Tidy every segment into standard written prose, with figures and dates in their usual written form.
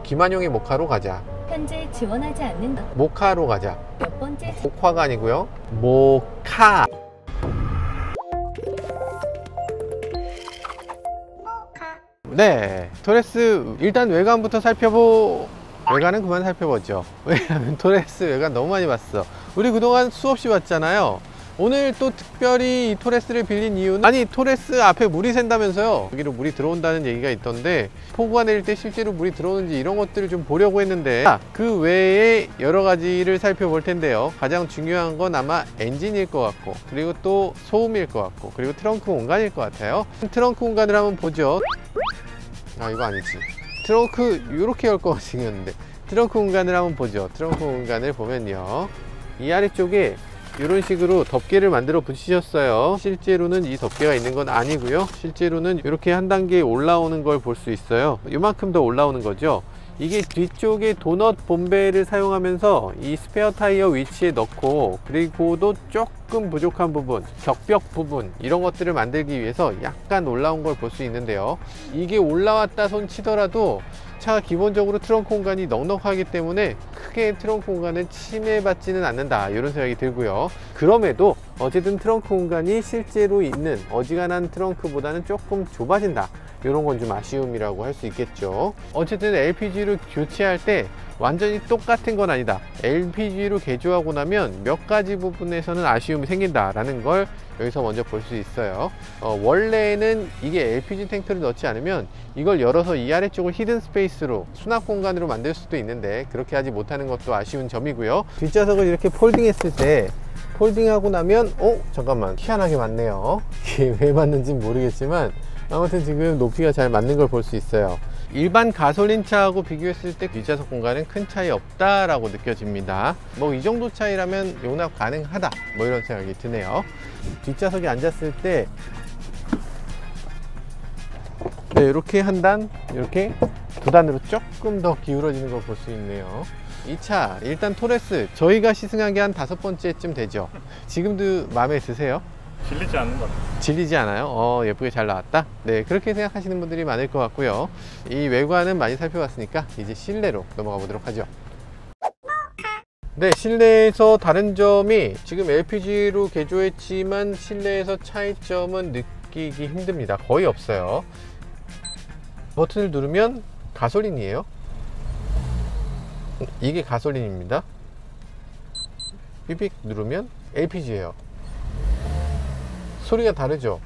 김한용의 모카로 가자. 현재 지원하지 않는 모카로 가자. 몇 번째 모카가 아니고요, 모카. 네, 토레스 일단 외관부터 외관은 그만 살펴보죠. 왜냐면 토레스 외관 너무 많이 봤어. 우리 그동안 수없이 봤잖아요. 오늘 또 특별히 이 토레스를 빌린 이유는, 아니 토레스 앞에 물이 샌다면서요. 여기로 물이 들어온다는 얘기가 있던데, 폭우가 내릴 때 실제로 물이 들어오는지 이런 것들을 좀 보려고 했는데, 그 외에 여러 가지를 살펴볼 텐데요. 가장 중요한 건 아마 엔진일 것 같고, 그리고 또 소음일 것 같고, 그리고 트렁크 공간일 것 같아요. 트렁크 공간을 한번 보죠. 아, 이거 아니지. 트렁크 이렇게 열 거가 생겼는데, 트렁크 공간을 한번 보죠. 트렁크 공간을 보면요, 이 아래쪽에 이런 식으로 덮개를 만들어 붙이셨어요. 실제로는 이 덮개가 있는 건 아니고요, 실제로는 이렇게 한 단계 올라오는 걸 볼 수 있어요. 이만큼 더 올라오는 거죠. 이게 뒤쪽에 도넛 본벨을 사용하면서 이 스페어 타이어 위치에 넣고, 그리고도 조금 부족한 부분, 격벽 부분, 이런 것들을 만들기 위해서 약간 올라온 걸 볼 수 있는데요. 이게 올라왔다 손 치더라도 차가 기본적으로 트렁크 공간이 넉넉하기 때문에 크게 트렁크 공간을 침해받지는 않는다, 이런 생각이 들고요. 그럼에도 어쨌든 트렁크 공간이 실제로 있는 어지간한 트렁크보다는 조금 좁아진다, 이런 건 좀 아쉬움이라고 할 수 있겠죠. 어쨌든 LPG로 교체할 때 완전히 똑같은 건 아니다. LPG로 개조하고 나면 몇 가지 부분에서는 아쉬움이 생긴다라는 걸 여기서 먼저 볼 수 있어요. 원래는 이게 LPG 탱크를 넣지 않으면 이걸 열어서 이 아래쪽을 히든 스페이스로, 수납 공간으로 만들 수도 있는데, 그렇게 하지 못하는 것도 아쉬운 점이고요. 뒷좌석을 이렇게 폴딩 했을 때, 폴딩하고 나면 잠깐만, 희한하게 맞네요. 이게 왜 맞는지 모르겠지만 아무튼 지금 높이가 잘 맞는 걸 볼 수 있어요. 일반 가솔린 차하고 비교했을 때 뒷좌석 공간은 큰 차이 없다라고 느껴집니다. 뭐 이 정도 차이라면 용납 가능하다, 뭐 이런 생각이 드네요. 뒷좌석에 앉았을 때 네, 이렇게 한 단, 이렇게 두 단으로 조금 더 기울어지는 걸 볼 수 있네요. 이 차 일단 토레스 저희가 시승한 게 한 5번째쯤 되죠. 지금도 마음에 드세요? 질리지 않는 것 같아요. 질리지 않아요? 예쁘게 잘 나왔다? 네, 그렇게 생각하시는 분들이 많을 것 같고요. 이 외관은 많이 살펴봤으니까 이제 실내로 넘어가 보도록 하죠. 네, 실내에서 다른 점이, 지금 LPG로 개조했지만 실내에서 차이점은 느끼기 힘듭니다. 거의 없어요. 버튼을 누르면 가솔린이에요. 이게 가솔린입니다. 삐빅 누르면 LPG예요. 소리가 다르죠?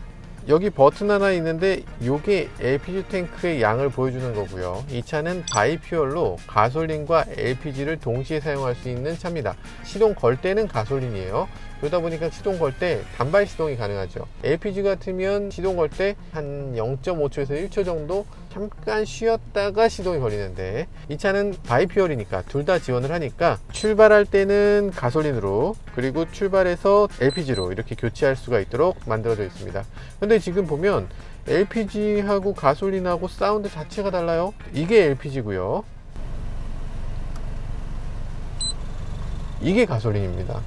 여기 버튼 하나 있는데 이게 LPG 탱크의 양을 보여주는 거고요. 이 차는 바이퓨얼로 가솔린과 LPG를 동시에 사용할 수 있는 차입니다. 시동 걸 때는 가솔린이에요. 그러다 보니까 시동 걸 때 단발 시동이 가능하죠. LPG 같으면 시동 걸 때 한 0.5초에서 1초 정도 잠깐 쉬었다가 시동이 걸리는데, 이 차는 바이퓨얼이니까 둘 다 지원을 하니까 출발할 때는 가솔린으로, 그리고 출발해서 LPG로 이렇게 교체할 수가 있도록 만들어져 있습니다. 근데 지금 보면 LPG하고 가솔린하고 사운드 자체가 달라요. 이게 LPG고요, 이게 가솔린입니다.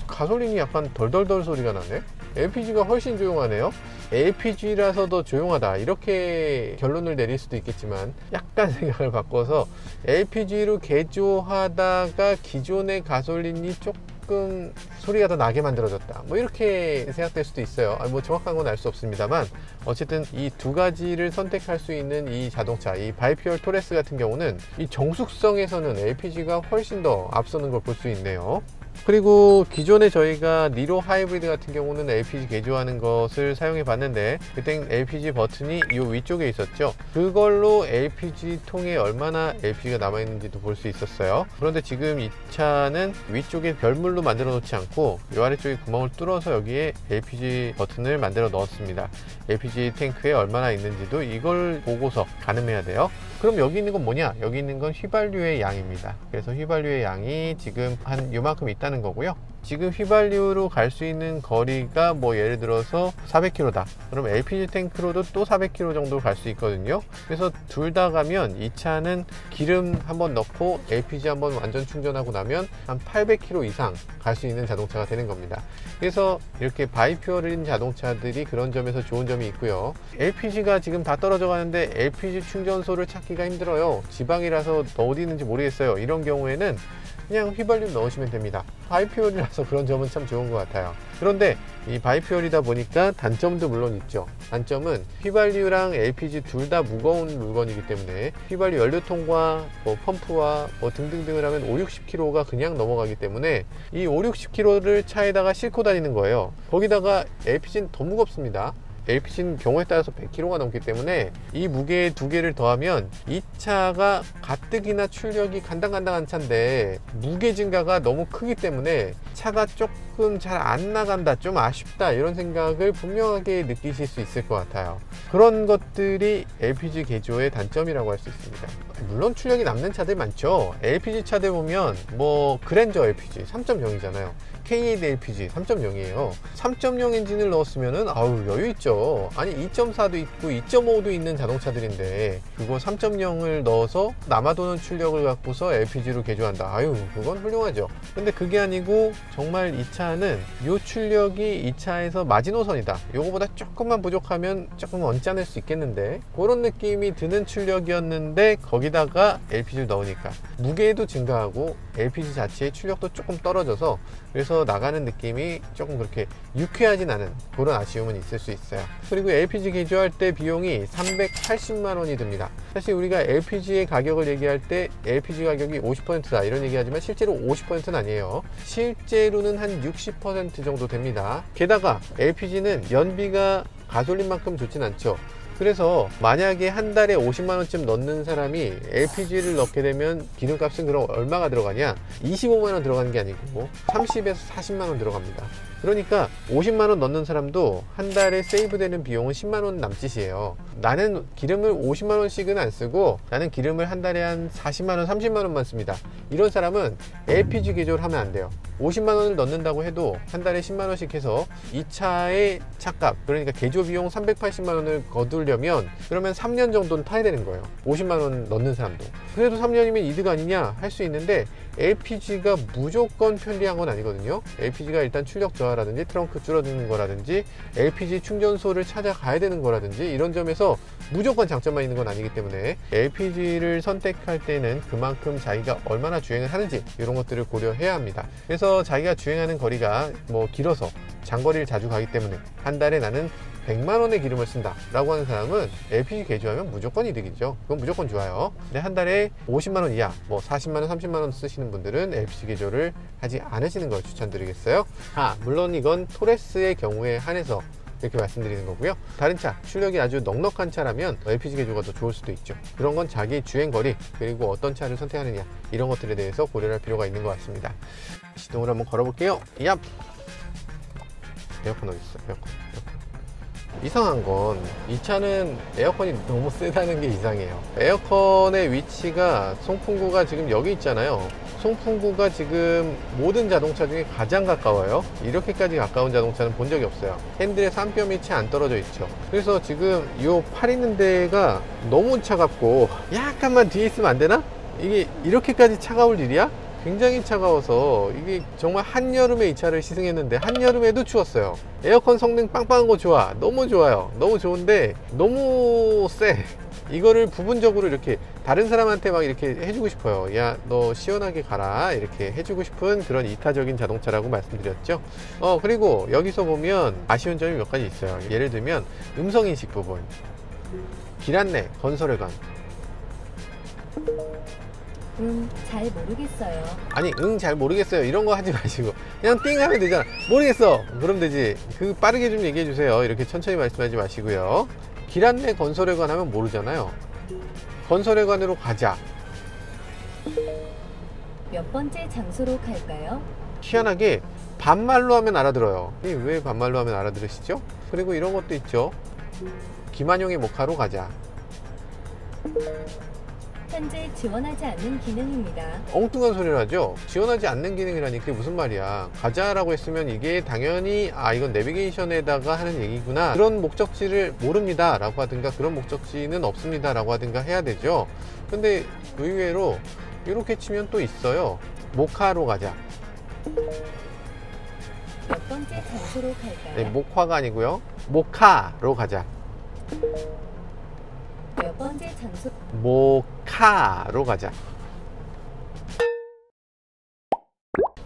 가솔린이 약간 덜덜덜 소리가 나네. LPG가 훨씬 조용하네요. LPG라서 더 조용하다, 이렇게 결론을 내릴 수도 있겠지만, 약간 생각을 바꿔서 LPG로 개조하다가 기존의 가솔린이 조금 소리가 더 나게 만들어졌다, 뭐 이렇게 생각될 수도 있어요. 뭐 정확한 건 알 수 없습니다만, 어쨌든 이 두 가지를 선택할 수 있는 이 자동차, 이 바이퓨얼 토레스 같은 경우는 이 정숙성에서는 LPG가 훨씬 더 앞서는 걸 볼 수 있네요. 그리고 기존에 저희가 니로 하이브리드 같은 경우는 LPG 개조하는 것을 사용해 봤는데, 그땐 LPG 버튼이 이 위쪽에 있었죠. 그걸로 LPG 통에 얼마나 LPG가 남아있는지도 볼 수 있었어요. 그런데 지금 이 차는 위쪽에 별물로 만들어 놓지 않고 이 아래쪽에 구멍을 뚫어서 여기에 LPG 버튼을 만들어 넣었습니다. LPG 탱크에 얼마나 있는지도 이걸 보고서 가늠해야 돼요. 그럼 여기 있는 건 뭐냐? 여기 있는 건 휘발유의 양입니다. 그래서 휘발유의 양이 지금 한 요만큼 있다 있다는 거고요. 지금 휘발유로 갈 수 있는 거리가 뭐 예를 들어서 400km다. 그럼 LPG 탱크로도 또 400km 정도 갈 수 있거든요. 그래서 둘 다 가면 이 차는 기름 한번 넣고 LPG 한번 완전 충전하고 나면 한 800km 이상 갈 수 있는 자동차가 되는 겁니다. 그래서 이렇게 바이퓨얼인 자동차들이 그런 점에서 좋은 점이 있고요. LPG가 지금 다 떨어져 가는데 LPG 충전소를 찾기가 힘들어요. 지방이라서 어디 있는지 모르겠어요. 이런 경우에는 그냥 휘발유 넣으시면 됩니다. 바이퓨얼이라서 그런 점은 참 좋은 것 같아요. 그런데 이 바이퓨얼이다 보니까 단점도 물론 있죠. 단점은 휘발유랑 LPG 둘 다 무거운 물건이기 때문에 휘발유 연료통과 뭐 펌프와 뭐 등등등을 하면 5, 60kg가 그냥 넘어가기 때문에 이 5, 60kg를 차에다가 싣고 다니는 거예요. 거기다가 LPG는 더 무겁습니다. LPG는 경우에 따라서 100kg가 넘기 때문에 이 무게 두 개를 더하면 이 차가 가뜩이나 출력이 간당간당한 차인데 무게 증가가 너무 크기 때문에 차가 조금 잘 안 나간다, 좀 아쉽다, 이런 생각을 분명하게 느끼실 수 있을 것 같아요. 그런 것들이 LPG 개조의 단점이라고 할 수 있습니다. 물론 출력이 남는 차들 많죠. LPG 차들 보면 뭐 그랜저 LPG 3.0이잖아요. K8 LPG 3.0이에요. 3.0 엔진을 넣었으면은 아우 여유 있죠. 아니 2.4도 있고 2.5도 있는 자동차들인데 그거 3.0을 넣어서 남아도는 출력을 갖고서 LPG로 개조한다. 아유 그건 훌륭하죠. 근데 그게 아니고 정말 이 차는 요 출력이 이 차에서 마지노선이다. 요거보다 조금만 부족하면 조금 언짢을 수 있겠는데 그런 느낌이 드는 출력이었는데 거기다가 LPG를 넣으니까 무게도 증가하고 LPG 자체의 출력도 조금 떨어져서 그래서 나가는 느낌이 조금 그렇게 유쾌하진 않은 그런 아쉬움은 있을 수 있어요. 그리고 LPG 개조할 때 비용이 380만 원이 듭니다. 사실 우리가 LPG의 가격을 얘기할 때 LPG 가격이 50%다 이런 얘기하지만 실제로 50%는 아니에요. 실제로는 한 60% 정도 됩니다. 게다가 LPG는 연비가 가솔린만큼 좋진 않죠. 그래서 만약에 한 달에 50만원쯤 넣는 사람이 LPG를 넣게 되면 기름값은 그럼 얼마가 들어가냐? 25만원 들어가는 게 아니고 30에서 40만원 들어갑니다. 그러니까 50만원 넣는 사람도 한 달에 세이브되는 비용은 10만원 남짓이에요. 나는 기름을 50만원씩은 안 쓰고 나는 기름을 한 달에 한 40만원 30만원만 씁니다. 이런 사람은 LPG 개조를 하면 안 돼요. 50만원을 넣는다고 해도 한 달에 10만원씩 해서 이 차의 차값, 그러니까 개조 비용 380만원을 거두려면 그러면 3년 정도는 타야 되는 거예요. 50만원 넣는 사람도. 그래도 3년이면 이득 아니냐 할 수 있는데 LPG가 무조건 편리한 건 아니거든요. LPG가 일단 출력 저하라든지 트렁크 줄어드는 거라든지 LPG 충전소를 찾아가야 되는 거라든지 이런 점에서 무조건 장점만 있는 건 아니기 때문에 LPG를 선택할 때는 그만큼 자기가 얼마나 주행을 하는지 이런 것들을 고려해야 합니다. 그래서 자기가 주행하는 거리가 뭐 길어서 장거리를 자주 가기 때문에 한 달에 나는 100만원의 기름을 쓴다 라고 하는 사람은 LPG 개조하면 무조건 이득이죠. 그건 무조건 좋아요. 근데 한 달에 50만원 이하 뭐 40만원 30만원 쓰시는 분들은 LPG 개조를 하지 않으시는 걸 추천드리겠어요. 물론 이건 토레스의 경우에 한해서 이렇게 말씀드리는 거고요. 다른 차, 출력이 아주 넉넉한 차라면 LPG 개조가 더 좋을 수도 있죠. 그런 건 자기 주행거리 그리고 어떤 차를 선택하느냐 이런 것들에 대해서 고려할 필요가 있는 것 같습니다. 시동을 한번 걸어볼게요. 얍! 에어컨 어디 있어? 에어컨. 이상한 건 이 차는 에어컨이 너무 세다는 게 이상해요. 에어컨의 위치가 송풍구가 지금 여기 있잖아요. 송풍구가 지금 모든 자동차 중에 가장 가까워요. 이렇게까지 가까운 자동차는 본 적이 없어요. 핸들에서 한 뼘이 채 안 떨어져 있죠. 그래서 지금 이 팔 있는 데가 너무 차갑고 약간만 뒤에 있으면 안 되나? 이게 이렇게까지 차가울 일이야? 굉장히 차가워서 이게 정말 한여름에 이 차를 시승했는데 한여름에도 추웠어요. 에어컨 성능 빵빵한 거 좋아. 너무 좋아요. 너무 좋은데 너무 세. 이거를 부분적으로 이렇게 다른 사람한테 막 이렇게 해주고 싶어요. 야, 너 시원하게 가라 이렇게 해주고 싶은 그런 이타적인 자동차라고 말씀드렸죠. 그리고 여기서 보면 아쉬운 점이 몇 가지 있어요. 예를 들면 음성인식 부분, 길 안내, 건설회관. 잘 모르겠어요. 아니 잘 모르겠어요 이런 거 하지 마시고 그냥 띵 하면 되잖아. 모르겠어 그럼 되지. 그 빠르게 좀 얘기해 주세요. 이렇게 천천히 말씀하지 마시고요. 길 안내 건설회관 하면 모르잖아요. 건설회관으로 가자. 몇 번째 장소로 갈까요? 희한하게 반말로 하면 알아들어요. 왜 반말로 하면 알아들으시죠? 그리고 이런 것도 있죠. 김한용의 모카로 가자. 현재 지원하지 않는 기능입니다. 엉뚱한 소리를 하죠. 지원하지 않는 기능이라니 그게 무슨 말이야. 가자라고 했으면 이게 당연히 이건 내비게이션에다가 하는 얘기구나, 그런 목적지를 모릅니다 라고 하든가 그런 목적지는 없습니다 라고 하든가 해야 되죠. 근데 의외로 이렇게 치면 또 있어요. 모카로 가자. 몇 번째 장소로 갈까요? 네, 목화가 아니고요, 모카로 가자. 몇 번째 장소 모카로 가자.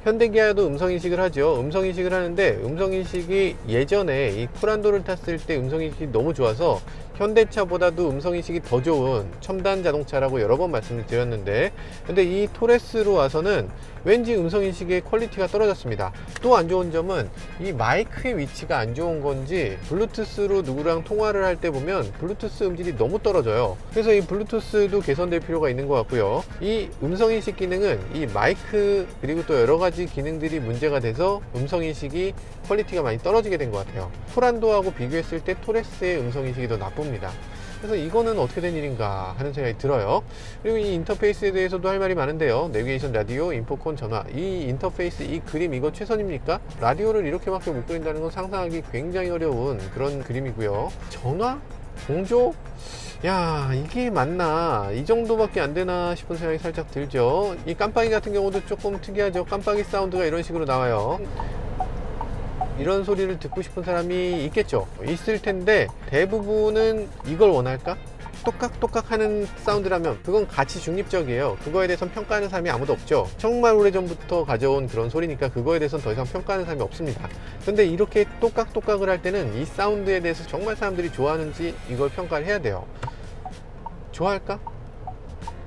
현대기아도 음성인식을 하죠. 음성인식을 하는데 음성인식이 예전에 이 쿠란도를 탔을 때 음성인식이 너무 좋아서 현대차보다도 음성인식이 더 좋은 첨단 자동차라고 여러 번 말씀을 드렸는데, 근데 이 토레스로 와서는 왠지 음성인식의 퀄리티가 떨어졌습니다. 또 안 좋은 점은 이 마이크의 위치가 안 좋은 건지 블루투스로 누구랑 통화를 할 때 보면 블루투스 음질이 너무 떨어져요. 그래서 이 블루투스도 개선될 필요가 있는 것 같고요. 이 음성인식 기능은 이 마이크 그리고 또 여러 가지 기능들이 문제가 돼서 음성인식이 퀄리티가 많이 떨어지게 된 것 같아요. 토란도하고 비교했을 때 토레스의 음성인식이 더 나쁩니다. 그래서 이거는 어떻게 된 일인가 하는 생각이 들어요. 그리고 이 인터페이스에 대해서도 할 말이 많은데요. 내비게이션, 라디오, 인포콘, 전화, 이 인터페이스, 이 그림, 이거 최선입니까? 라디오를 이렇게밖에 못 그린다는 건 상상하기 굉장히 어려운 그런 그림이고요. 전화? 공조? 야, 이게 맞나? 이 정도밖에 안 되나 싶은 생각이 살짝 들죠. 이 깜빡이 같은 경우도 조금 특이하죠. 깜빡이 사운드가 이런 식으로 나와요. 이런 소리를 듣고 싶은 사람이 있겠죠. 있을 텐데 대부분은 이걸 원할까? 똑깍똑깍 하는 사운드라면 그건 가치 중립적이에요. 그거에 대해서 평가하는 사람이 아무도 없죠. 정말 오래전부터 가져온 그런 소리니까 그거에 대해서는 더 이상 평가하는 사람이 없습니다. 근데 이렇게 똑깍똑깍을 할 때는 이 사운드에 대해서 정말 사람들이 좋아하는지 이걸 평가를 해야 돼요. 좋아할까?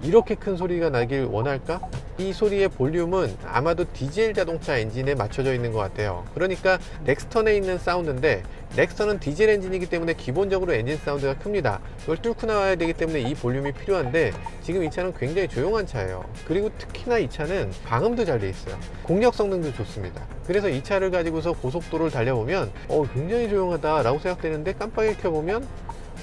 이렇게 큰 소리가 나길 원할까? 이 소리의 볼륨은 아마도 디젤 자동차 엔진에 맞춰져 있는 것 같아요. 그러니까 넥스턴에 있는 사운드인데, 넥스턴은 디젤 엔진이기 때문에 기본적으로 엔진 사운드가 큽니다. 이걸 뚫고 나와야 되기 때문에 이 볼륨이 필요한데, 지금 이 차는 굉장히 조용한 차예요. 그리고 특히나 이 차는 방음도 잘 돼 있어요. 공력 성능도 좋습니다. 그래서 이 차를 가지고서 고속도로를 달려보면 굉장히 조용하다 라고 생각되는데, 깜빡이를 켜보면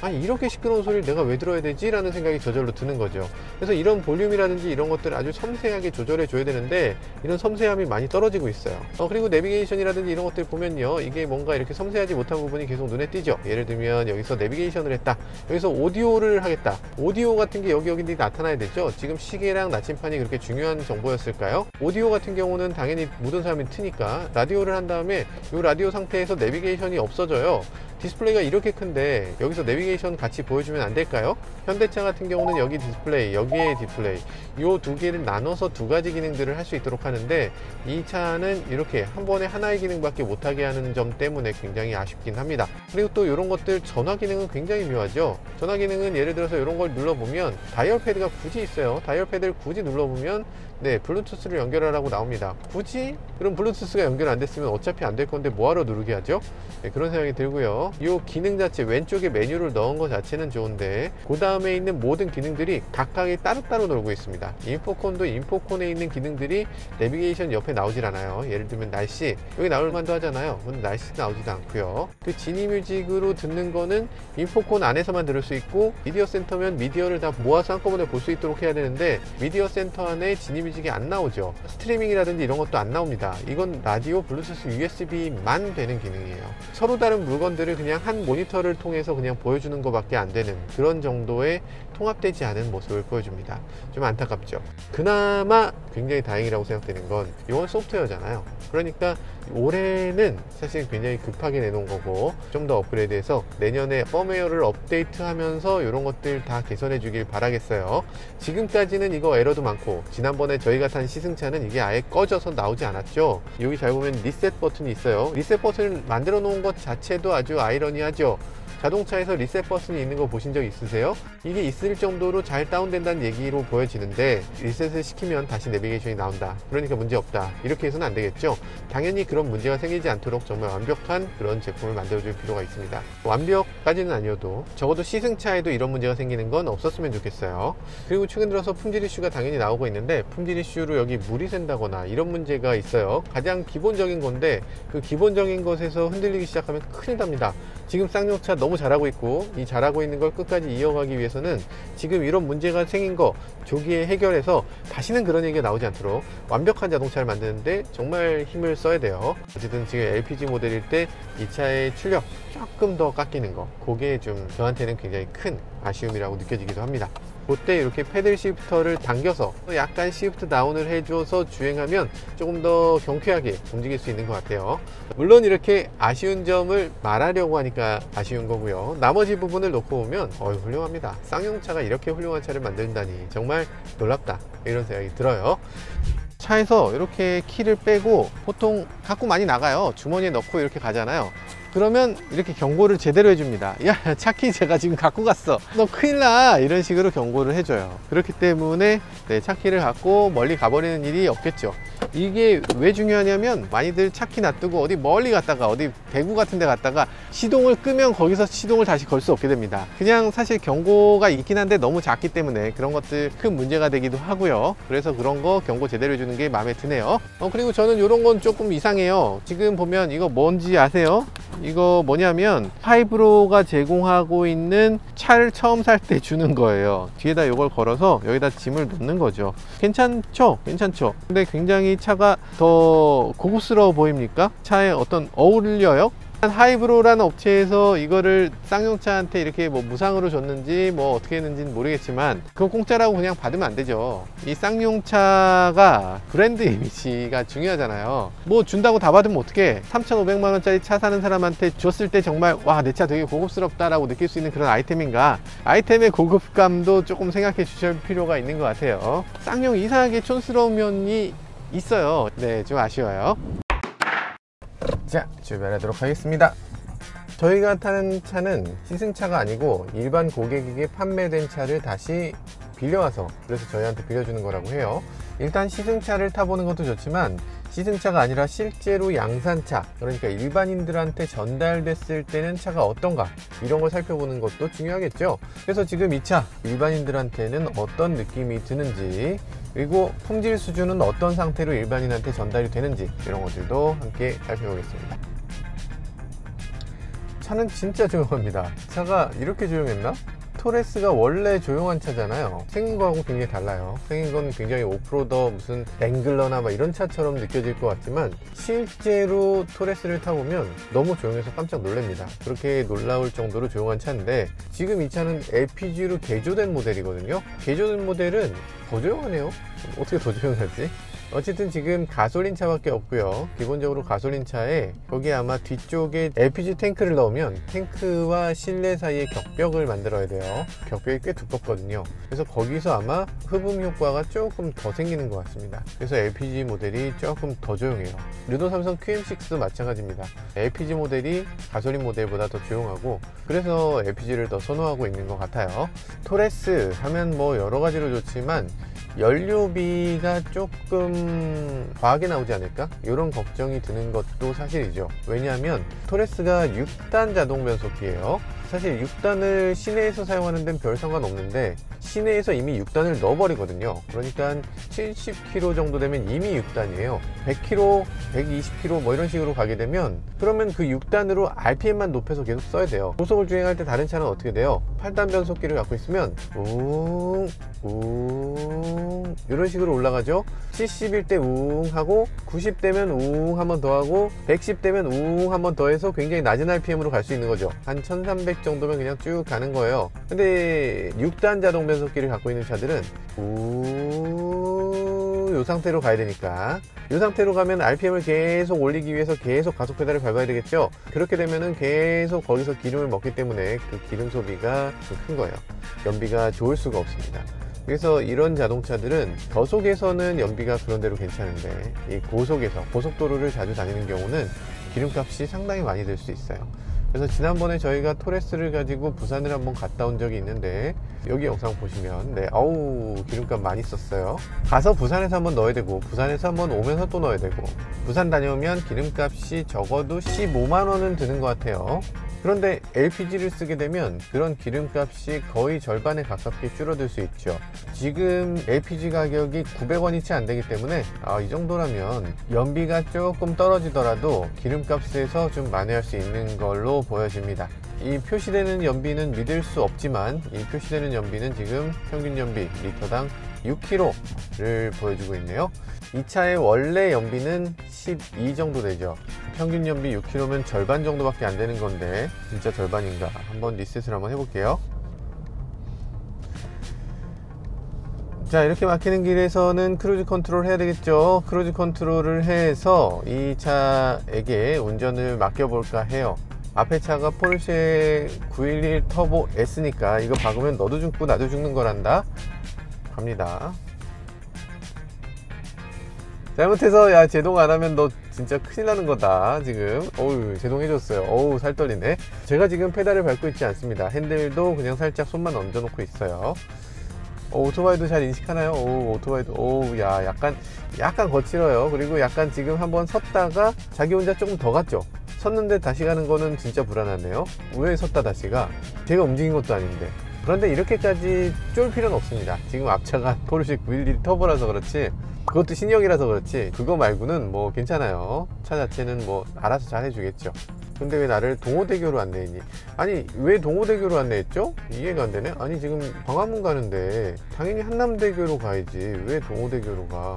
아니, 이렇게 시끄러운 소리를 내가 왜 들어야 되지? 라는 생각이 저절로 드는 거죠. 그래서 이런 볼륨이라든지 이런 것들을 아주 섬세하게 조절해 줘야 되는데, 이런 섬세함이 많이 떨어지고 있어요. 그리고 내비게이션이라든지 이런 것들 보면요, 이게 뭔가 이렇게 섬세하지 못한 부분이 계속 눈에 띄죠. 예를 들면 여기서 내비게이션을 했다, 여기서 오디오를 하겠다. 오디오 같은 게 여기 나타나야 되죠. 지금 시계랑 나침판이 그렇게 중요한 정보였을까요? 오디오 같은 경우는 당연히 모든 사람이 트니까 라디오를 한 다음에 이 라디오 상태에서 내비게이션이 없어져요. 디스플레이가 이렇게 큰데 여기서 내비게이션 같이 보여주면 안 될까요? 현대차 같은 경우는 여기 디스플레이, 여기에 디스플레이, 이 두 개를 나눠서 두 가지 기능들을 할 수 있도록 하는데, 이 차는 이렇게 한 번에 하나의 기능밖에 못하게 하는 점 때문에 굉장히 아쉽긴 합니다. 그리고 또 이런 것들, 전화 기능은 굉장히 묘하죠. 전화 기능은 예를 들어서 이런 걸 눌러보면 다이얼 패드가 굳이 있어요. 다이얼 패드를 굳이 눌러보면 블루투스를 연결하라고 나옵니다. 굳이? 그럼 블루투스가 연결 안 됐으면 어차피 안 될 건데 뭐하러 누르게 하죠? 그런 생각이 들고요. 이 기능 자체, 왼쪽에 메뉴를 넣은 것 자체는 좋은데, 그 다음에 있는 모든 기능들이 각각이 따로따로 놀고 있습니다. 인포콘도 인포콘에 있는 기능들이 내비게이션 옆에 나오질 않아요. 예를 들면 날씨, 여기 나올 만도 하잖아요. 근데 날씨 나오지도 않고요. 그 지니뮤직으로 듣는 거는 인포콘 안에서만 들을 수 있고, 미디어 센터면 미디어를 다 모아서 한꺼번에 볼 수 있도록 해야 되는데, 미디어 센터 안에 지니뮤직이 안 나오죠. 스트리밍이라든지 이런 것도 안 나옵니다. 이건 라디오, 블루투스, USB만 되는 기능이에요. 서로 다른 물건들을 그냥 한 모니터를 통해서 그냥 보여주는 것밖에 안 되는 그런 정도의 통합되지 않은 모습을 보여줍니다. 좀 안타깝죠. 그나마 굉장히 다행이라고 생각되는 건 이건 소프트웨어잖아요. 그러니까 올해는 사실 굉장히 급하게 내놓은 거고, 좀 더 업그레이드해서 내년에 펌웨어를 업데이트하면서 이런 것들 다 개선해 주길 바라겠어요. 지금까지는 이거 에러도 많고, 지난번에 저희가 탄 시승차는 이게 아예 꺼져서 나오지 않았죠. 여기 잘 보면 리셋 버튼이 있어요. 리셋 버튼을 만들어 놓은 것 자체도 아주 아이러니하죠. 자동차에서 리셋 버튼이 있는 거 보신 적 있으세요? 이게 있을 정도로 잘 다운된다는 얘기로 보여지는데, 리셋을 시키면 다시 내비게이션이 나온다, 그러니까 문제 없다, 이렇게 해서는 안 되겠죠. 당연히 그런 문제가 생기지 않도록 정말 완벽한 그런 제품을 만들어줄 필요가 있습니다. 완벽까지는 아니어도 적어도 시승차에도 이런 문제가 생기는 건 없었으면 좋겠어요. 그리고 최근 들어서 품질 이슈가 당연히 나오고 있는데, 품질 이슈로 여기 물이 샌다거나 이런 문제가 있어요. 가장 기본적인 건데, 그 기본적인 것에서 흔들리기 시작하면 큰일 납니다. 지금 쌍용차 너무 잘하고 있고, 이 잘하고 있는 걸 끝까지 이어가기 위해서는 지금 이런 문제가 생긴 거 조기에 해결해서 다시는 그런 얘기가 나오지 않도록 완벽한 자동차를 만드는데 정말 힘을 써야 돼요. 어쨌든 지금 LPG 모델일 때 이 차의 출력 조금 더 깎이는 거, 그게 좀 저한테는 굉장히 큰 아쉬움이라고 느껴지기도 합니다. 그때 이렇게 패들 시프터를 당겨서 약간 시프트 다운을 해줘서 주행하면 조금 더 경쾌하게 움직일 수 있는 것 같아요. 물론 이렇게 아쉬운 점을 말하려고 하니까 아쉬운 거고요. 나머지 부분을 놓고 보면 훌륭합니다. 쌍용차가 이렇게 훌륭한 차를 만든다니 정말 놀랍다, 이런 생각이 들어요. 차에서 이렇게 키를 빼고 보통 갖고 많이 나가요. 주머니에 넣고 이렇게 가잖아요. 그러면 이렇게 경고를 제대로 해줍니다. 야, 차키 제가 지금 갖고 갔어, 너 큰일 나, 이런 식으로 경고를 해줘요. 그렇기 때문에 차키를 갖고 멀리 가버리는 일이 없겠죠. 이게 왜 중요하냐면, 많이들 차키 놔두고 어디 멀리 갔다가 어디 대구 같은 데 갔다가 시동을 끄면 거기서 시동을 다시 걸 수 없게 됩니다. 그냥 사실 경고가 있긴 한데 너무 작기 때문에 그런 것들 큰 문제가 되기도 하고요. 그래서 그런 거 경고 제대로 해주는 게 마음에 드네요. 그리고 저는 이런 건 조금 이상해요. 지금 보면 이거 뭔지 아세요? 이거 뭐냐면 파이브로가 제공하고 있는 차를 처음 살 때 주는 거예요. 뒤에다 이걸 걸어서 여기다 짐을 놓는 거죠. 괜찮죠? 괜찮죠? 근데 굉장히 차가 더 고급스러워 보입니까? 차에 어떤 어울려요? 하이브로라는 업체에서 이거를 쌍용차한테 이렇게 뭐 무상으로 줬는지 뭐 어떻게 했는지는 모르겠지만, 그건 공짜라고 그냥 받으면 안 되죠. 이 쌍용차가 브랜드 이미지가 중요하잖아요. 뭐 준다고 다 받으면 어떡해. 3,500만 원짜리 차 사는 사람한테 줬을 때 정말 와, 내 차 되게 고급스럽다라고 느낄 수 있는 그런 아이템인가. 아이템의 고급감도 조금 생각해 주실 필요가 있는 것 같아요. 쌍용 이상하게 촌스러운 면이 있어요. 네, 좀 아쉬워요. 자, 출발하도록 하겠습니다. 저희가 타는 차는 시승차가 아니고 일반 고객에게 판매된 차를 다시 빌려와서, 그래서 저희한테 빌려주는 거라고 해요. 일단 시승차를 타보는 것도 좋지만 시승차가 아니라 실제로 양산차, 그러니까 일반인들한테 전달됐을 때는 차가 어떤가, 이런 걸 살펴보는 것도 중요하겠죠. 그래서 지금 이 차 일반인들한테는 어떤 느낌이 드는지, 그리고 품질 수준은 어떤 상태로 일반인한테 전달이 되는지, 이런 것들도 함께 살펴보겠습니다. 차는 진짜 조용합니다. 차가 이렇게 조용했나? 토레스가 원래 조용한 차잖아요. 생긴 거하고 굉장히 달라요. 생긴 건 굉장히 오프로더, 무슨 랭글러나 막 이런 차처럼 느껴질 것 같지만 실제로 토레스를 타보면 너무 조용해서 깜짝 놀랍니다. 그렇게 놀라울 정도로 조용한 차인데, 지금 이 차는 LPG로 개조된 모델이거든요. 개조된 모델은 더 조용하네요. 어떻게 더 조용하지? 어쨌든 지금 가솔린 차밖에 없고요. 기본적으로 가솔린 차에 거기 아마 뒤쪽에 LPG 탱크를 넣으면 탱크와 실내 사이에 격벽을 만들어야 돼요. 격벽이 꽤 두껍거든요. 그래서 거기서 아마 흡음 효과가 조금 더 생기는 것 같습니다. 그래서 LPG 모델이 조금 더 조용해요. 르노 삼성 QM6도 마찬가지입니다. LPG 모델이 가솔린 모델보다 더 조용하고, 그래서 LPG를 더 선호하고 있는 것 같아요. 토레스 하면 뭐 여러 가지로 좋지만 연료비가 조금 과하게 나오지 않을까? 이런 걱정이 드는 것도 사실이죠. 왜냐하면 토레스가 6단 자동 변속기예요. 사실 6단을 시내에서 사용하는 데는 별 상관없는데 시내에서 이미 6단을 넣어버리거든요. 그러니까 70km 정도 되면 이미 6단이에요. 100km, 120km 뭐 이런 식으로 가게 되면, 그러면 그 6단으로 RPM만 높여서 계속 써야 돼요. 고속을 주행할 때 다른 차는 어떻게 돼요? 8단 변속기를 갖고 있으면 웅 이런 식으로 올라가죠. 70일 때 웅 하고, 90대면 웅 한 번 더 하고, 110대면 웅 한 번 더 해서 굉장히 낮은 RPM으로 갈 수 있는 거죠. 한 1300 정도면 그냥 쭉 가는 거예요. 근데 6단 자동 변속기를 갖고 있는 차들은 요 상태로 가야 되니까, 이 상태로 가면 RPM을 계속 올리기 위해서 계속 가속 페달을 밟아야 되겠죠. 그렇게 되면은 계속 거기서 기름을 먹기 때문에 그 기름 소비가 좀 큰 거예요. 연비가 좋을 수가 없습니다. 그래서 이런 자동차들은 저속에서는 연비가 그런대로 괜찮은데, 이 고속에서, 고속도로를 자주 다니는 경우는 기름값이 상당히 많이 들 수 있어요. 그래서 지난번에 저희가 토레스를 가지고 부산을 한번 갔다 온 적이 있는데, 여기 영상 보시면 어우 기름값 많이 썼어요. 가서 부산에서 한번 넣어야 되고, 부산에서 한번 오면서 또 넣어야 되고, 부산 다녀오면 기름값이 적어도 15만원은 드는 것 같아요. 그런데 LPG를 쓰게 되면 그런 기름값이 거의 절반에 가깝게 줄어들 수 있죠. 지금 LPG 가격이 900원이 채 안 되기 때문에 이 정도라면 연비가 조금 떨어지더라도 기름값에서 좀 만회할 수 있는 걸로 보여집니다. 이 표시되는 연비는 믿을 수 없지만 이 표시되는 연비는 지금 평균 연비 리터당 6km를 보여주고 있네요. 이 차의 원래 연비는 12 정도 되죠. 평균 연비 6km면 절반 정도밖에 안 되는 건데 진짜 절반인가? 한번 리셋을 한번 해볼게요. 자, 이렇게 막히는 길에서는 크루즈 컨트롤 해야 되겠죠. 크루즈 컨트롤을 해서 이 차에게 운전을 맡겨볼까 해요. 앞에 차가 포르쉐 911 터보 S니까 이거 박으면 너도 죽고 나도 죽는 거란다. 갑니다. 잘못해서 야 제동 안 하면 너 진짜 큰일 나는 거다. 지금 어우 제동해줬어요. 어우 살 떨리네. 제가 지금 페달을 밟고 있지 않습니다. 핸들도 그냥 살짝 손만 얹어 놓고 있어요. 오토바이도 잘 인식하나요? 오토바이도 야 약간 거칠어요. 그리고 약간 지금 한번 섰다가 자기 혼자 조금 더 갔죠. 섰는데 다시 가는 거는 진짜 불안하네요. 왜 섰다 다시 가? 제가 움직인 것도 아닌데. 그런데 이렇게까지 쫄 필요는 없습니다. 지금 앞차가 포르쉐 911 터보라서 그렇지, 그것도 신형이라서 그렇지, 그거 말고는 뭐 괜찮아요. 차 자체는 뭐 알아서 잘 해주겠죠. 근데 왜 나를 동호대교로 안내했니? 아니 왜 동호대교로 안내했죠? 이해가 안 되네. 아니 지금 광화문 가는데 당연히 한남대교로 가야지 왜 동호대교로 가?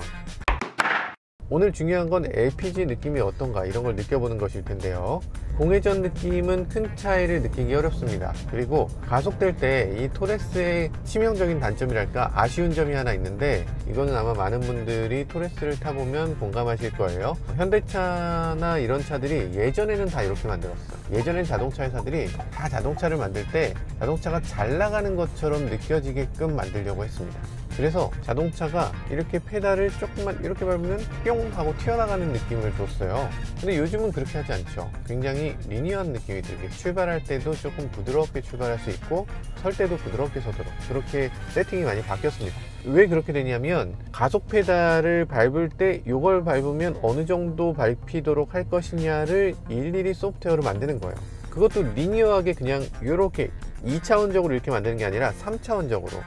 오늘 중요한 건 LPG 느낌이 어떤가 이런 걸 느껴보는 것일 텐데요. 공회전 느낌은 큰 차이를 느끼기 어렵습니다. 그리고 가속될 때 이 토레스의 치명적인 단점이랄까 아쉬운 점이 하나 있는데, 이거는 아마 많은 분들이 토레스를 타보면 공감하실 거예요. 현대차나 이런 차들이 예전에는 다 이렇게 만들었어요. 예전엔 자동차 회사들이 다 자동차를 만들 때 자동차가 잘 나가는 것처럼 느껴지게끔 만들려고 했습니다. 그래서 자동차가 이렇게 페달을 조금만 이렇게 밟으면 뿅 하고 튀어나가는 느낌을 줬어요. 근데 요즘은 그렇게 하지 않죠. 굉장히 리니어한 느낌이 들게, 출발할 때도 조금 부드럽게 출발할 수 있고 설 때도 부드럽게 서도록, 그렇게 세팅이 많이 바뀌었습니다. 왜 그렇게 되냐면 가속 페달을 밟을 때 이걸 밟으면 어느 정도 밟히도록 할 것이냐를 일일이 소프트웨어로 만드는 거예요. 그것도 리니어하게 그냥 이렇게 2차원적으로 이렇게 만드는 게 아니라 3차원적으로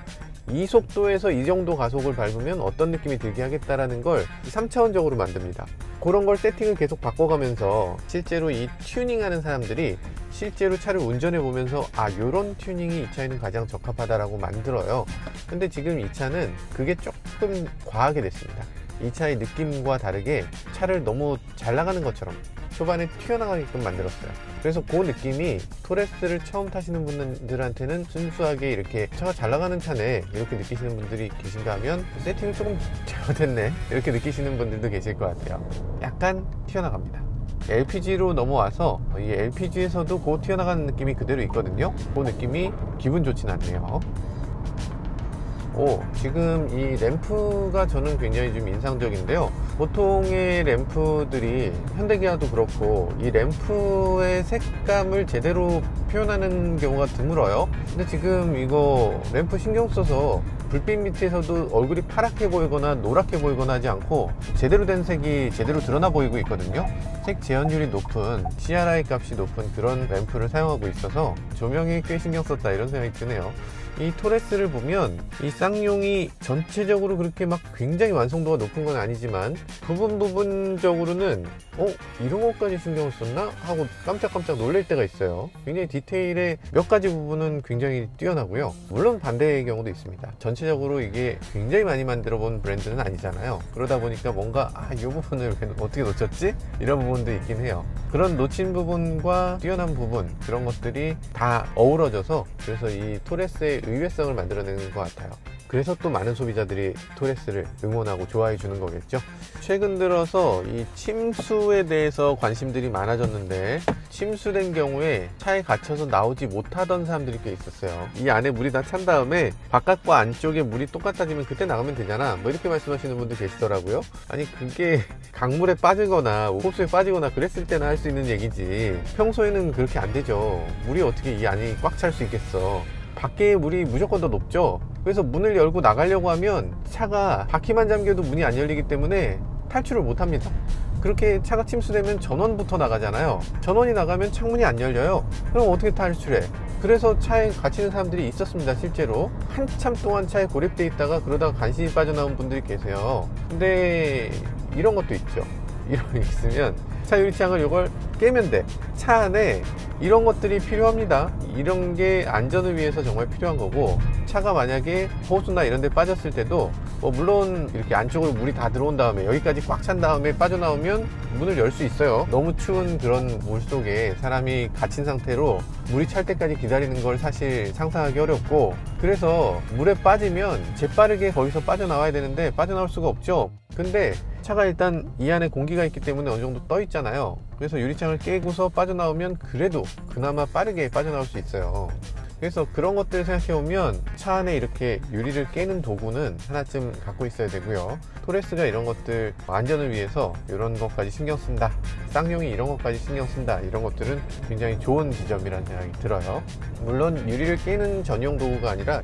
이 속도에서 이 정도 가속을 밟으면 어떤 느낌이 들게 하겠다라는 걸 3차원적으로 만듭니다. 그런 걸 세팅을 계속 바꿔가면서 실제로 이 튜닝하는 사람들이 실제로 차를 운전해 보면서 요런 튜닝이 이 차에는 가장 적합하다라고 만들어요. 근데 지금 이 차는 그게 조금 과하게 됐습니다. 이 차의 느낌과 다르게 차를 너무 잘 나가는 것처럼 초반에 튀어나가게끔 만들었어요. 그래서 그 느낌이 토레스를 처음 타시는 분들한테는 순수하게 이렇게 차가 잘 나가는 차네 이렇게 느끼시는 분들이 계신가 하면 세팅을 조금 잘못했네 이렇게 느끼시는 분들도 계실 것 같아요. 약간 튀어나갑니다. LPG로 넘어와서 이 LPG에서도 그 튀어나가는 느낌이 그대로 있거든요. 그 느낌이 기분 좋진 않네요. 지금 이 램프가 저는 굉장히 좀 인상적인데요. 보통의 램프들이 현대기아도 그렇고 이 램프의 색감을 제대로 표현하는 경우가 드물어요. 근데 지금 이거 램프 신경 써서 불빛 밑에서도 얼굴이 파랗게 보이거나 노랗게 보이거나 하지 않고 제대로 된 색이 제대로 드러나 보이고 있거든요. 색 재현율이 높은, CRI 값이 높은 그런 램프를 사용하고 있어서 조명에 꽤 신경 썼다 이런 생각이 드네요. 이 토레스를 보면 이 쌍용이 전체적으로 그렇게 막 굉장히 완성도가 높은 건 아니지만 부분적으로는 이런 것까지 신경을 썼나? 하고 깜짝깜짝 놀랄 때가 있어요. 굉장히 디테일의 몇 가지 부분은 굉장히 뛰어나고요. 물론 반대의 경우도 있습니다. 전체적으로 이게 굉장히 많이 만들어 본 브랜드는 아니잖아요. 그러다 보니까 뭔가 이 부분을 어떻게 놓쳤지? 이런 부분도 있긴 해요. 그런 놓친 부분과 뛰어난 부분, 그런 것들이 다 어우러져서 그래서 이 토레스의 의외성을 만들어내는 것 같아요. 그래서 또 많은 소비자들이 토레스를 응원하고 좋아해 주는 거겠죠. 최근 들어서 이 침수에 대해서 관심들이 많아졌는데, 침수된 경우에 차에 갇혀서 나오지 못하던 사람들이 꽤 있었어요. 이 안에 물이 다 찬 다음에 바깥과 안쪽에 물이 똑같아지면 그때 나가면 되잖아, 뭐 이렇게 말씀하시는 분도 계시더라고요. 아니 그게 강물에 빠지거나 호수에 빠지거나 그랬을 때나 할 수 있는 얘기지, 평소에는 그렇게 안 되죠. 물이 어떻게 이 안이 꽉 찰 수 있겠어. 밖에 물이 무조건 더 높죠. 그래서 문을 열고 나가려고 하면 차가 바퀴만 잠겨도 문이 안 열리기 때문에 탈출을 못 합니다. 그렇게 차가 침수되면 전원부터 나가잖아요. 전원이 나가면 창문이 안 열려요. 그럼 어떻게 탈출해? 그래서 차에 갇히는 사람들이 있었습니다. 실제로 한참 동안 차에 고립돼 있다가 그러다가 간신히 빠져나온 분들이 계세요. 근데 이런 것도 있죠. 이런 게 있으면 차 유리창을 이걸 깨면 돼. 차 안에 이런 것들이 필요합니다. 이런 게 안전을 위해서 정말 필요한 거고, 차가 만약에 호수나 이런 데 빠졌을 때도 물론 이렇게 안쪽으로 물이 다 들어온 다음에 여기까지 꽉 찬 다음에 빠져나오면 문을 열 수 있어요. 너무 추운 그런 물 속에 사람이 갇힌 상태로 물이 찰 때까지 기다리는 걸 사실 상상하기 어렵고, 그래서 물에 빠지면 재빠르게 거기서 빠져나와야 되는데 빠져나올 수가 없죠. 근데 차가 일단 이 안에 공기가 있기 때문에 어느 정도 떠 있잖아요. 그래서 유리창을 깨고서 빠져나오면 그래도 그나마 빠르게 빠져나올 수 있어요. 그래서 그런 것들을 생각해 보면 차 안에 이렇게 유리를 깨는 도구는 하나쯤 갖고 있어야 되고요. 토레스가 이런 것들 안전을 위해서 이런 것까지 신경 쓴다, 쌍용이 이런 것까지 신경 쓴다, 이런 것들은 굉장히 좋은 지점이라는 생각이 들어요. 물론 유리를 깨는 전용 도구가 아니라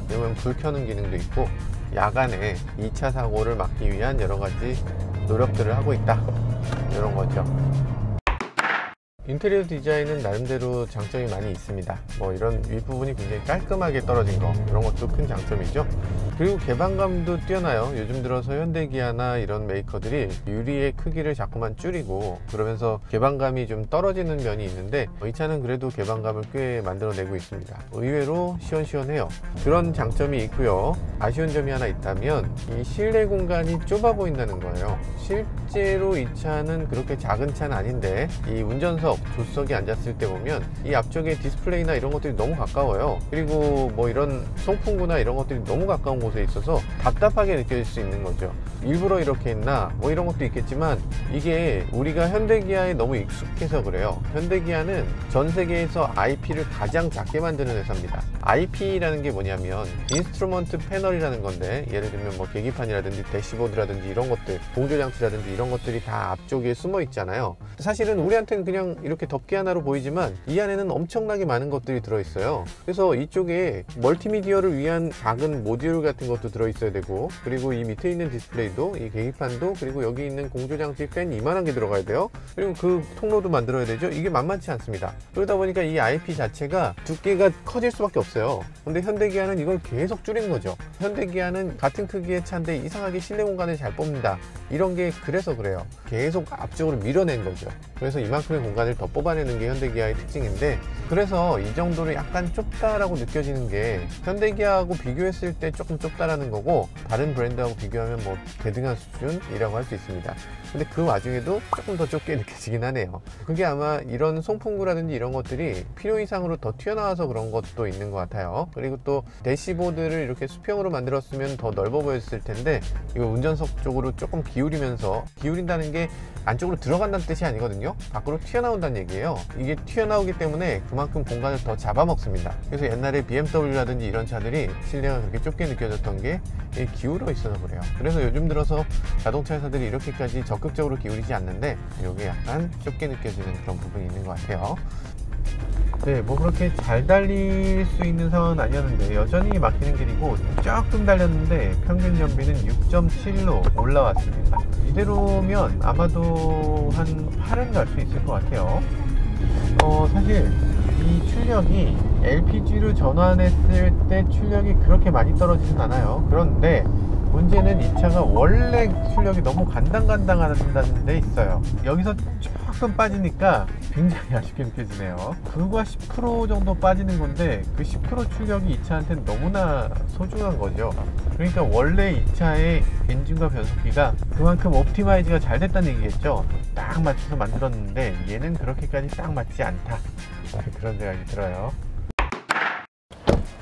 이러면 불 켜는 기능도 있고, 야간에 2차 사고를 막기 위한 여러 가지 노력들을 하고 있다, 이런 거죠. 인테리어 디자인은 나름대로 장점이 많이 있습니다. 이런 윗부분이 굉장히 깔끔하게 떨어진 거, 이런 것도 큰 장점이죠. 그리고 개방감도 뛰어나요. 요즘 들어서 현대기아나 이런 메이커들이 유리의 크기를 자꾸만 줄이고 그러면서 개방감이 좀 떨어지는 면이 있는데, 이 차는 그래도 개방감을 꽤 만들어내고 있습니다. 의외로 시원시원해요. 그런 장점이 있고요. 아쉬운 점이 하나 있다면 이 실내 공간이 좁아 보인다는 거예요. 실제로 이 차는 그렇게 작은 차는 아닌데, 이 운전석, 조수석에 앉았을 때 보면 이 앞쪽에 디스플레이나 이런 것들이 너무 가까워요. 그리고 이런 송풍구나 이런 것들이 너무 가까운 곳에 있어서 답답하게 느껴질 수 있는 거죠. 일부러 이렇게 했나 이런 것도 있겠지만, 이게 우리가 현대기아에 너무 익숙해서 그래요. 현대기아는 전 세계에서 IP를 가장 작게 만드는 회사입니다. IP라는 게 뭐냐면 인스트루먼트 패널이라는 건데, 예를 들면 계기판이라든지 대시보드라든지 이런 것들, 공조장치라든지 이런 것들이 다 앞쪽에 숨어 있잖아요. 사실은 우리한테는 그냥 이렇게 덮개 하나로 보이지만 이 안에는 엄청나게 많은 것들이 들어있어요. 그래서 이쪽에 멀티미디어를 위한 작은 모듈 같은 것도 들어있어야 되고, 그리고 이 밑에 있는 디스플레이도, 이 계기판도, 그리고 여기 있는 공조장치 팬 이만한 게 들어가야 돼요. 그리고 그 통로도 만들어야 되죠. 이게 만만치 않습니다. 그러다 보니까 이 IP 자체가 두께가 커질 수밖에 없어요. 근데 현대기아는 이걸 계속 줄이는 거죠. 현대기아는 같은 크기의 차인데 이상하게 실내 공간을 잘 뽑는다, 이런 게 그래서 그래요. 계속 앞쪽으로 밀어낸 거죠. 그래서 이만큼의 공간을 더 뽑아내는 게 현대기아의 특징인데, 그래서 이 정도로 약간 좁다라고 느껴지는 게 현대기아하고 비교했을 때 조금 좁다라는 거고, 다른 브랜드하고 비교하면 대등한 수준이라고 할 수 있습니다. 근데 그 와중에도 조금 더 좁게 느껴지긴 하네요. 그게 아마 이런 송풍구라든지 이런 것들이 필요 이상으로 더 튀어나와서 그런 것도 있는 것 같아요. 그리고 또 대시보드를 이렇게 수평으로 만들었으면 더 넓어 보였을 텐데, 이거 운전석 쪽으로 조금 기울이면서, 기울인다는 게 안쪽으로 들어간다는 뜻이 아니거든요. 밖으로 튀어나온다는 얘기예요. 이게 튀어나오기 때문에 그만큼 공간을 더 잡아먹습니다. 그래서 옛날에 BMW라든지 이런 차들이 실내가 그렇게 좁게 느껴졌던 게 기울어 있어서 그래요. 그래서 요즘 들어서 자동차 회사들이 이렇게까지 적극적으로 기울이지 않는데, 이게 약간 좁게 느껴지는 그런 부분이 있는 것 같아요. 네, 그렇게 잘 달릴 수 있는 상황은 아니었는데 여전히 막히는 길이고, 조금 달렸는데 평균 연비는 6.7로 올라왔습니다. 이대로면 아마도 한 8은 갈 수 있을 것 같아요. 사실 이 출력이 LPG로 전환했을 때 출력이 그렇게 많이 떨어지진 않아요. 그런데 문제는 이 차가 원래 출력이 너무 간당간당하다는 데 있어요. 여기서 조금 빠지니까 굉장히 아쉽게 느껴지네요. 그거가 10% 정도 빠지는 건데, 그 10% 출력이 이 차한테는 너무나 소중한 거죠. 그러니까 원래 이 차의 엔진과 변속기가 그만큼 옵티마이즈가 잘 됐다는 얘기겠죠. 딱 맞춰서 만들었는데 얘는 그렇게까지 딱 맞지 않다, 그런 생각이 들어요.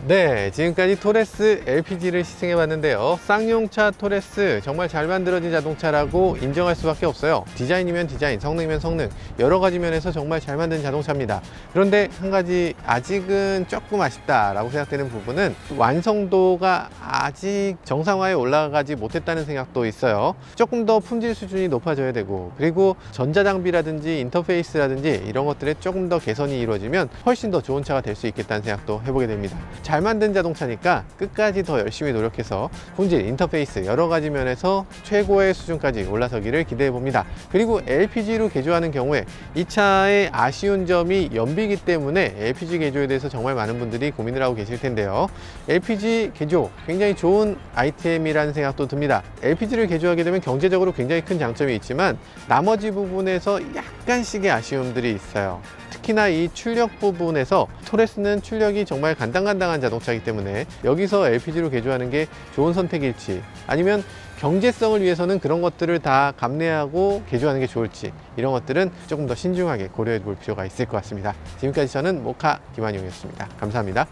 네, 지금까지 토레스 LPG를 시승해 봤는데요. 쌍용차 토레스 정말 잘 만들어진 자동차라고 인정할 수밖에 없어요. 디자인이면 디자인, 성능이면 성능, 여러 가지 면에서 정말 잘 만든 자동차입니다. 그런데 한 가지 아직은 조금 아쉽다 라고 생각되는 부분은 완성도가 아직 정상화에 올라가지 못했다는 생각도 있어요. 조금 더 품질 수준이 높아져야 되고, 그리고 전자장비라든지 인터페이스라든지 이런 것들에 조금 더 개선이 이루어지면 훨씬 더 좋은 차가 될 수 있겠다는 생각도 해보게 됩니다. 잘 만든 자동차니까 끝까지 더 열심히 노력해서 품질, 인터페이스 여러 가지 면에서 최고의 수준까지 올라서기를 기대해 봅니다. 그리고 LPG로 개조하는 경우에 이 차의 아쉬운 점이 연비이기 때문에 LPG 개조에 대해서 정말 많은 분들이 고민을 하고 계실 텐데요. LPG 개조 굉장히 좋은 아이템이라는 생각도 듭니다. LPG를 개조하게 되면 경제적으로 굉장히 큰 장점이 있지만 나머지 부분에서 약간씩의 아쉬움들이 있어요. 특히나 이 출력 부분에서 토레스는 출력이 정말 간당간당한 자동차이기 때문에 여기서 LPG로 개조하는 게 좋은 선택일지, 아니면 경제성을 위해서는 그런 것들을 다 감내하고 개조하는 게 좋을지, 이런 것들은 조금 더 신중하게 고려해 볼 필요가 있을 것 같습니다. 지금까지 저는 모카 김한용이었습니다. 감사합니다.